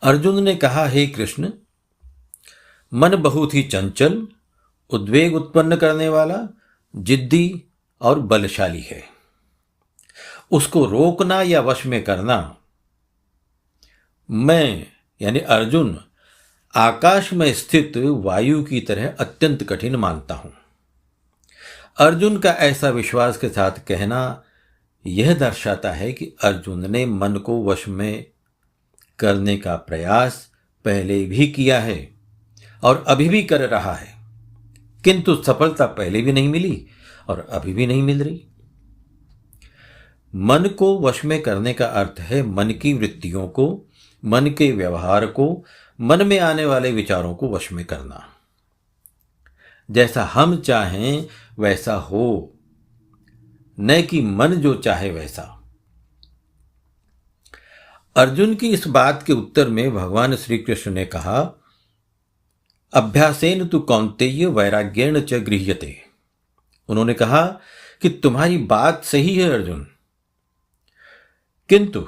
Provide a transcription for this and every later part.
अर्जुन ने कहा, हे कृष्ण, मन बहुत ही चंचल, उद्वेग उत्पन्न करने वाला, जिद्दी और बलशाली है। उसको रोकना या वश में करना मैं यानी अर्जुन आकाश में स्थित वायु की तरह अत्यंत कठिन मानता हूं। अर्जुन का ऐसा विश्वास के साथ कहना यह दर्शाता है कि अर्जुन ने मन को वश में करने का प्रयास पहले भी किया है और अभी भी कर रहा है, किंतु सफलता पहले भी नहीं मिली और अभी भी नहीं मिल रही। मन को वश में करने का अर्थ है मन की वृत्तियों को, मन के व्यवहार को, मन में आने वाले विचारों को वश में करना। जैसा हम चाहें वैसा हो, न कि मन जो चाहे वैसा। अर्जुन की इस बात के उत्तर में भगवान श्री कृष्ण ने कहा, अभ्यासेन तु कौन्तेय वैराग्येण च गृह्यते। उन्होंने कहा कि तुम्हारी बात सही है अर्जुन, किंतु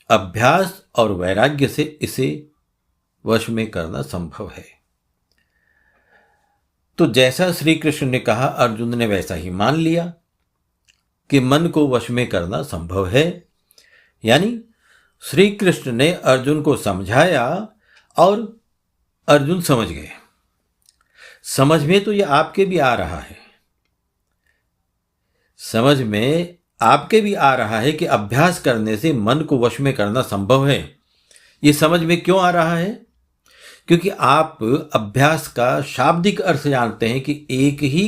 अभ्यास और वैराग्य से इसे वश में करना संभव है। तो जैसा श्री कृष्ण ने कहा, अर्जुन ने वैसा ही मान लिया कि मन को वश में करना संभव है। यानी श्री कृष्ण ने अर्जुन को समझाया और अर्जुन समझ गए। समझ में तो यह आपके भी आ रहा है, समझ में आपके भी आ रहा है कि अभ्यास करने से मन को वश में करना संभव है। यह समझ में क्यों आ रहा है? क्योंकि आप अभ्यास का शाब्दिक अर्थ जानते हैं कि एक ही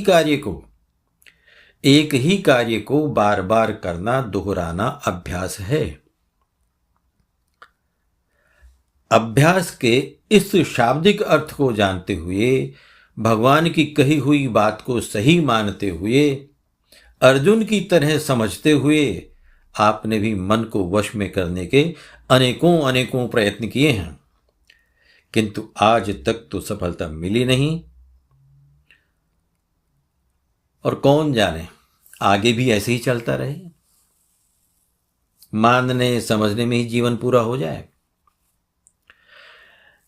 कार्य को बार बार करना, दोहराना अभ्यास है। अभ्यास के इस शाब्दिक अर्थ को जानते हुए, भगवान की कही हुई बात को सही मानते हुए, अर्जुन की तरह समझते हुए आपने भी मन को वश में करने के अनेकों प्रयत्न किए हैं, किंतु आज तक तो सफलता मिली नहीं। और कौन जाने आगे भी ऐसे ही चलता रहे, मानने समझने में ही जीवन पूरा हो जाए।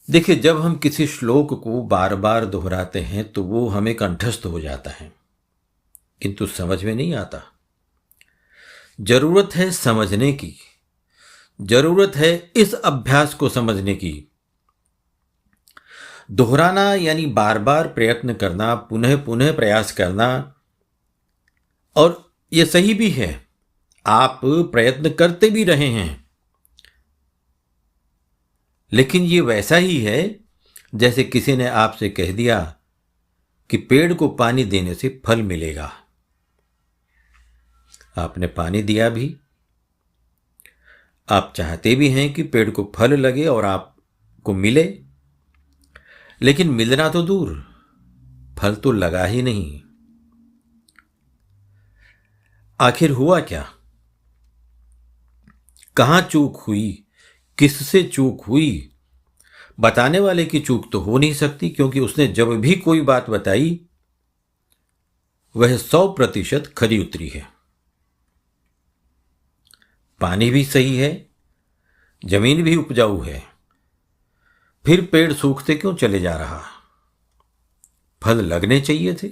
देखिए, जब हम किसी श्लोक को बार बार दोहराते हैं तो वो हमें कंठस्थ हो जाता है, किंतु समझ में नहीं आता। जरूरत है समझने की, जरूरत है इस अभ्यास को समझने की। दोहराना यानी बार बार प्रयत्न करना, पुनः पुनः प्रयास करना, और यह सही भी है, आप प्रयत्न करते भी रहे हैं, लेकिन ये वैसा ही है जैसे किसी ने आपसे कह दिया कि पेड़ को पानी देने से फल मिलेगा। आपने पानी दिया भी, आप चाहते भी हैं कि पेड़ को फल लगे और आपको मिले, लेकिन मिलना तो दूर, फल तो लगा ही नहीं। आखिर हुआ क्या? कहां चूक हुई, किससे चूक हुई? बताने वाले की चूक तो हो नहीं सकती, क्योंकि उसने जब भी कोई बात बताई वह 100% खरी उतरी है। पानी भी सही है, जमीन भी उपजाऊ है, फिर पेड़ सूखते क्यों चले जा रहा? फल लगने चाहिए थे,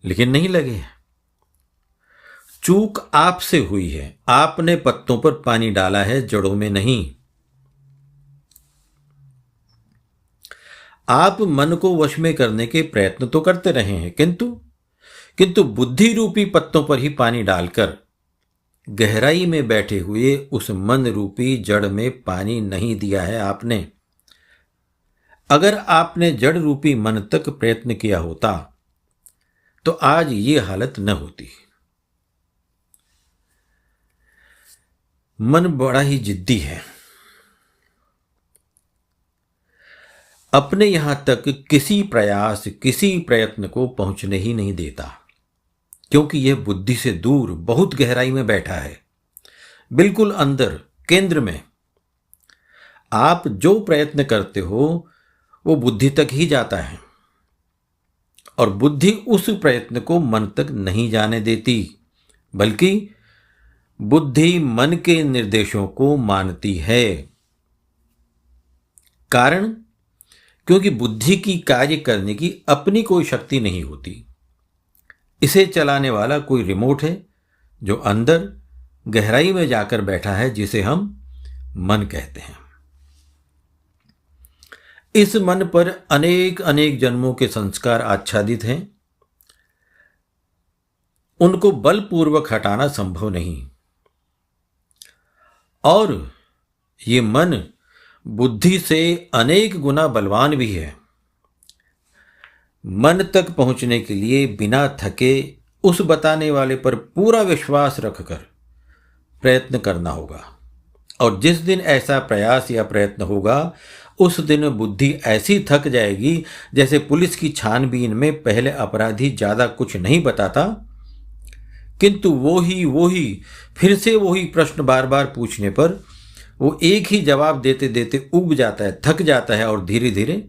लेकिन नहीं लगे। चूक आपसे हुई है, आपने पत्तों पर पानी डाला है, जड़ों में नहीं। आप मन को वश में करने के प्रयत्न तो करते रहे हैं, किंतु बुद्धि रूपी पत्तों पर ही पानी डालकर गहराई में बैठे हुए उस मन रूपी जड़ में पानी नहीं दिया है आपने। अगर आपने जड़ रूपी मन तक प्रयत्न किया होता तो आज ये हालत न होती। मन बड़ा ही जिद्दी है, अपने यहां तक किसी प्रयास, किसी प्रयत्न को पहुंचने ही नहीं देता, क्योंकि यह बुद्धि से दूर बहुत गहराई में बैठा है, बिल्कुल अंदर केंद्र में। आप जो प्रयत्न करते हो वो बुद्धि तक ही जाता है, और बुद्धि उस प्रयत्न को मन तक नहीं जाने देती, बल्कि बुद्धि मन के निर्देशों को मानती है। कारण, क्योंकि बुद्धि की कार्य करने की अपनी कोई शक्ति नहीं होती। इसे चलाने वाला कोई रिमोट है जो अंदर गहराई में जाकर बैठा है, जिसे हम मन कहते हैं। इस मन पर अनेक अनेक जन्मों के संस्कार आच्छादित हैं। उनको बलपूर्वक हटाना संभव नहीं। और ये मन बुद्धि से अनेक गुना बलवान भी है। मन तक पहुंचने के लिए बिना थके उस बताने वाले पर पूरा विश्वास रखकर प्रयत्न करना होगा। और जिस दिन ऐसा प्रयास या प्रयत्न होगा, उस दिन बुद्धि ऐसी थक जाएगी जैसे पुलिस की छानबीन में पहले अपराधी ज्यादा कुछ नहीं बताता, किंतु वो ही फिर से वही प्रश्न बार बार पूछने पर वो एक ही जवाब देते देते उब जाता है, थक जाता है और धीरे धीरे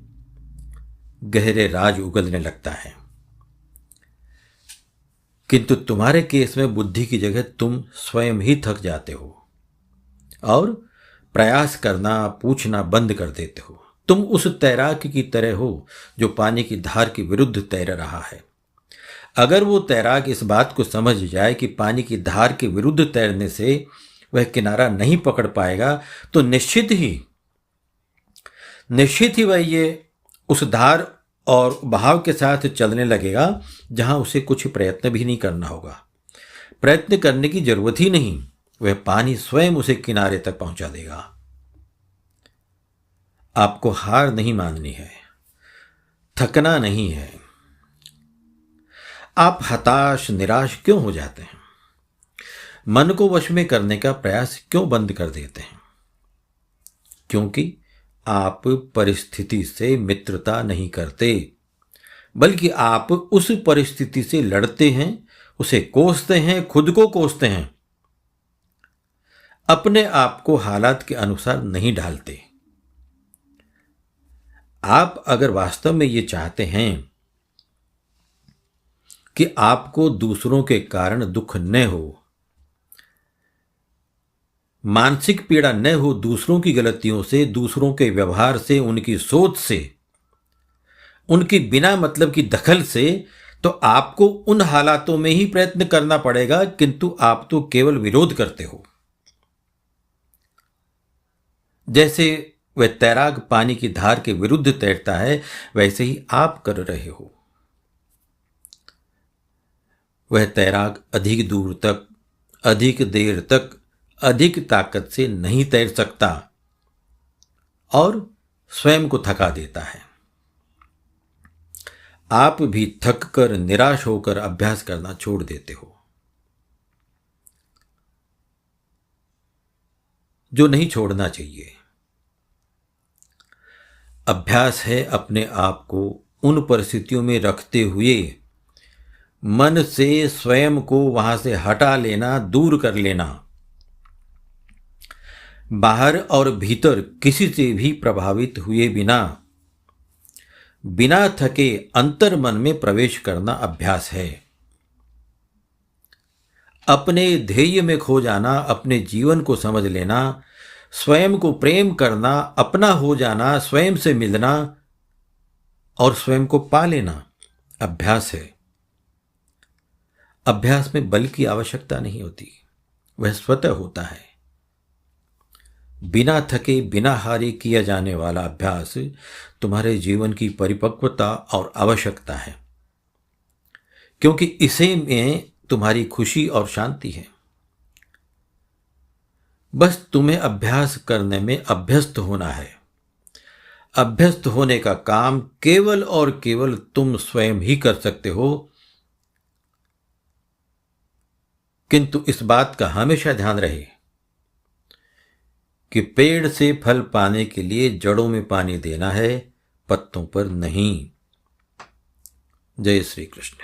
गहरे राज उगलने लगता है। किंतु तुम्हारे केस में बुद्धि की जगह तुम स्वयं ही थक जाते हो और प्रयास करना, पूछना बंद कर देते हो। तुम उस तैराक की तरह हो जो पानी की धार के विरुद्ध तैर रहा है। अगर वो तैराक इस बात को समझ जाए कि पानी की धार के विरुद्ध तैरने से वह किनारा नहीं पकड़ पाएगा, तो निश्चित ही वह ये उस धार और बहाव के साथ चलने लगेगा जहां उसे कुछ प्रयत्न भी नहीं करना होगा। प्रयत्न करने की जरूरत ही नहीं, वह पानी स्वयं उसे किनारे तक पहुंचा देगा। आपको हार नहीं माननी है, थकना नहीं है। आप हताश, निराश क्यों हो जाते हैं? मन को वश में करने का प्रयास क्यों बंद कर देते हैं? क्योंकि आप परिस्थिति से मित्रता नहीं करते, बल्कि आप उस परिस्थिति से लड़ते हैं, उसे कोसते हैं, खुद को कोसते हैं। अपने आप को हालात के अनुसार नहीं ढालते। आप अगर वास्तव में ये चाहते हैं कि आपको दूसरों के कारण दुख न हो, मानसिक पीड़ा न हो दूसरों की गलतियों से, दूसरों के व्यवहार से, उनकी सोच से, उनकी बिना मतलब की दखल से, तो आपको उन हालातों में ही प्रयत्न करना पड़ेगा। किंतु आप तो केवल विरोध करते हो। जैसे वह तैराक पानी की धार के विरुद्ध तैरता है, वैसे ही आप कर रहे हो। वह तैराक अधिक दूर तक, अधिक देर तक, अधिक ताकत से नहीं तैर सकता और स्वयं को थका देता है। आप भी थक कर, निराश होकर अभ्यास करना छोड़ देते हो, जो नहीं छोड़ना चाहिए। अभ्यास है अपने आप को उन परिस्थितियों में रखते हुए मन से स्वयं को वहां से हटा लेना, दूर कर लेना। बाहर और भीतर किसी से भी प्रभावित हुए बिना थके अंतर मन में प्रवेश करना अभ्यास है। अपने ध्येय में खो जाना, अपने जीवन को समझ लेना, स्वयं को प्रेम करना, अपना हो जाना, स्वयं से मिलना और स्वयं को पा लेना अभ्यास है। अभ्यास में बल की आवश्यकता नहीं होती, वह स्वतः होता है। बिना थके, बिना हारे किया जाने वाला अभ्यास तुम्हारे जीवन की परिपक्वता और आवश्यकता है, क्योंकि इसे में तुम्हारी खुशी और शांति है। बस तुम्हें अभ्यास करने में अभ्यस्त होना है। अभ्यस्त होने का काम केवल और केवल तुम स्वयं ही कर सकते हो। किंतु इस बात का हमेशा ध्यान रहे कि पेड़ से फल पाने के लिए जड़ों में पानी देना है, पत्तों पर नहीं। जय श्री कृष्ण।